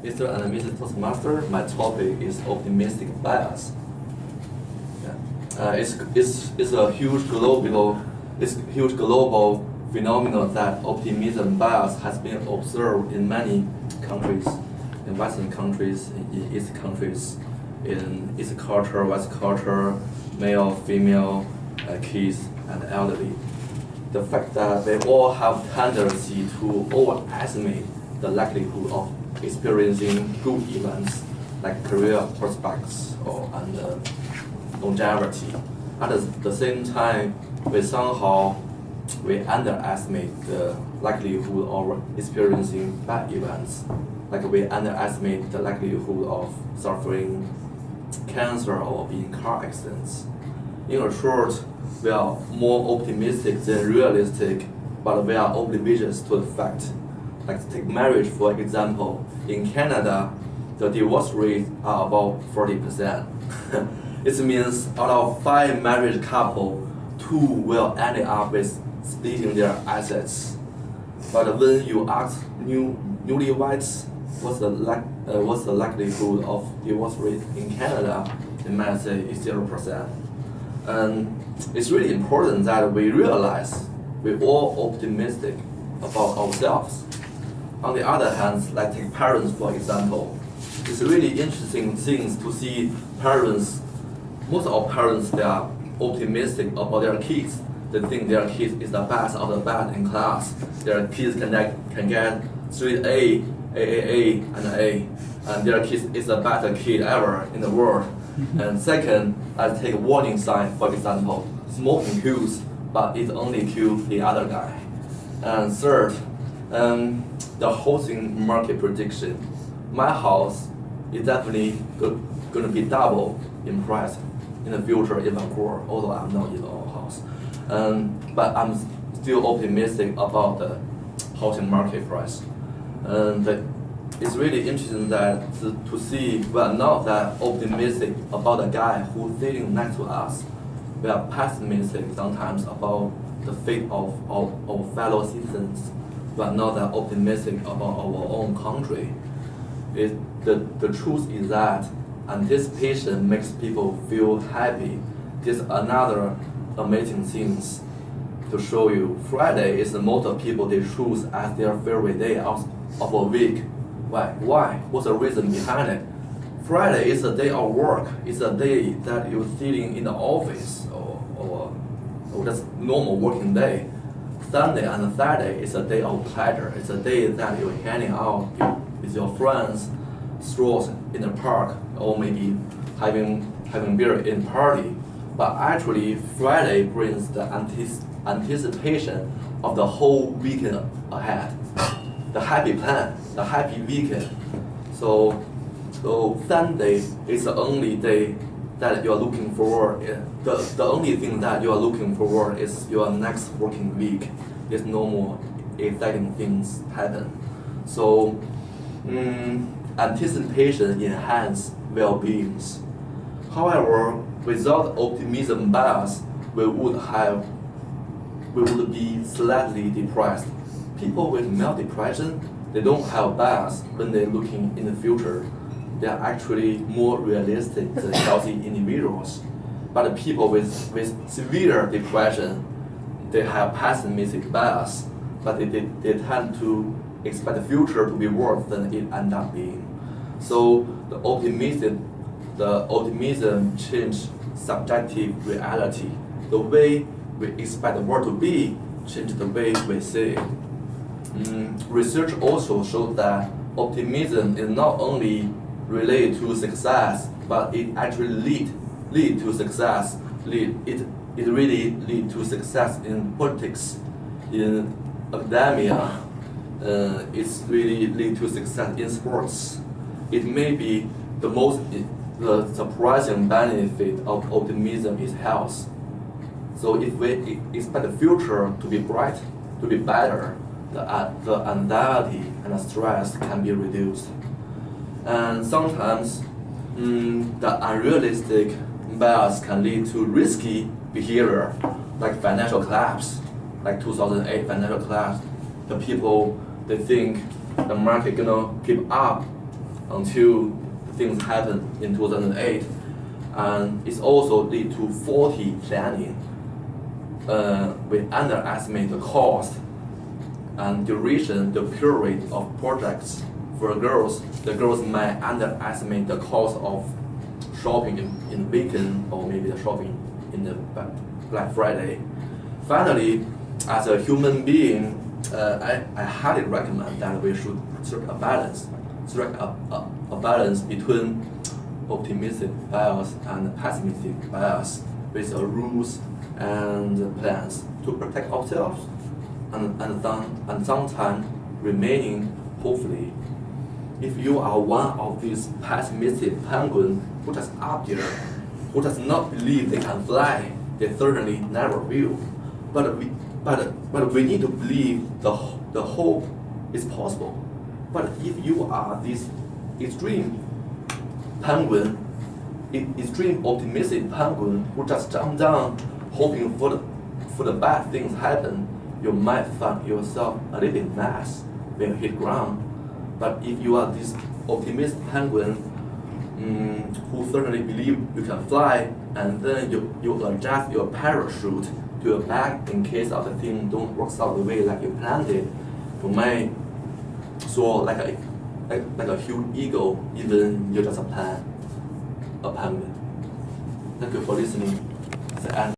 Mr. and Mrs. Toastmaster, my topic is optimistic bias. Yeah. It's a huge global phenomenon that optimism bias has been observed in many countries, in Western countries, in East countries, in East culture, West culture, male, female, kids, and elderly. The fact that they all have tendency to overestimate the likelihood of experiencing good events like career prospects and longevity. At the same time, we underestimate the likelihood of experiencing bad events. Like we underestimate the likelihood of suffering cancer or being car accidents. In short, we are more optimistic than realistic, but we are oblivious to the fact. Like take marriage for example. In Canada, the divorce rates are about 40%. It means out of 5 married couples, 2 will end up with splitting their assets. But when you ask newlyweds what's the likelihood of divorce rate in Canada, they might say it's 0%. And it's really important that we realize we're all optimistic about ourselves. On the other hand, like take parents for example, it's really interesting things to see parents. Most of parents, they are optimistic about their kids. They think their kids is the best of the best in class. Their kids can get straight A, and A, and their kids is the best kid ever in the world. And second, let's take a warning sign for example. Smoking kills, but it only kills the other guy. And third, the housing market prediction. My house is definitely going to be double in price in the future if I'm poor, although I'm not in our house. But I'm still optimistic about the housing market price. And it's really interesting that to see we are not that optimistic about the guy who's sitting next to us. We are pessimistic sometimes about the fate of our fellow citizens. We are not that optimistic about our own country. The truth is that anticipation makes people feel happy. There's another amazing thing to show you. Friday is the most of people they choose as their favorite day of a week. Why? What's the reason behind it? Friday is a day of work. It's a day that you're sitting in the office or just normal working day. Sunday and Saturday is a day of pleasure. It's a day that you're hanging out with your friends, strolls in the park, or maybe having beer in party. But actually, Friday brings the anticipation of the whole weekend ahead, the happy plan, the happy weekend. So Sunday is the only day that you are looking forward. The only thing that you are looking forward is your next working week. There's no more exciting things happen. So anticipation enhances well-beings. However, without optimism bias, we would be slightly depressed. People with mild depression, they don't have bias when they're looking in the future. They are actually more realistic than healthy individuals. But the people with severe depression, they have pessimistic bias, but they tend to expect the future to be worse than it ends up being. So the optimism changes subjective reality. The way we expect the world to be changes the way we see it. Research also shows that optimism is not only related to success, but it actually lead to success. It really lead to success in politics, in academia. It's really lead to success in sports. It may be the surprising benefit of optimism is health. So if we expect the future to be bright, to be better, the anxiety and the stress can be reduced. And sometimes the unrealistic bias can lead to risky behavior, like financial collapse, like 2008 financial collapse. The people, they think the market gonna keep up until things happen in 2008. And it's also lead to faulty planning. We underestimate the cost and duration, the period of projects. For girls, the girls might underestimate the cost of shopping in weekend, or maybe the shopping in the Black Friday. Finally, as a human being, I highly recommend that we should strike a balance, between optimistic bias and pessimistic bias, with rules and plans to protect ourselves, and sometimes remaining hopefully. If you are one of these pessimistic penguins who just up there, who does not believe they can fly, they certainly never will. But we need to believe the hope is possible. But if you are this extreme penguin, extreme optimistic penguin who just jump down hoping for the bad things happen, you might find yourself a little bit mess when you hit ground. But if you are this optimistic penguin who certainly believe you can fly, and then you adjust your parachute to your back in case of the thing don't work out the way like you planned it, you might soar like a huge eagle, even you're just a penguin. Thank you for listening. That's the end.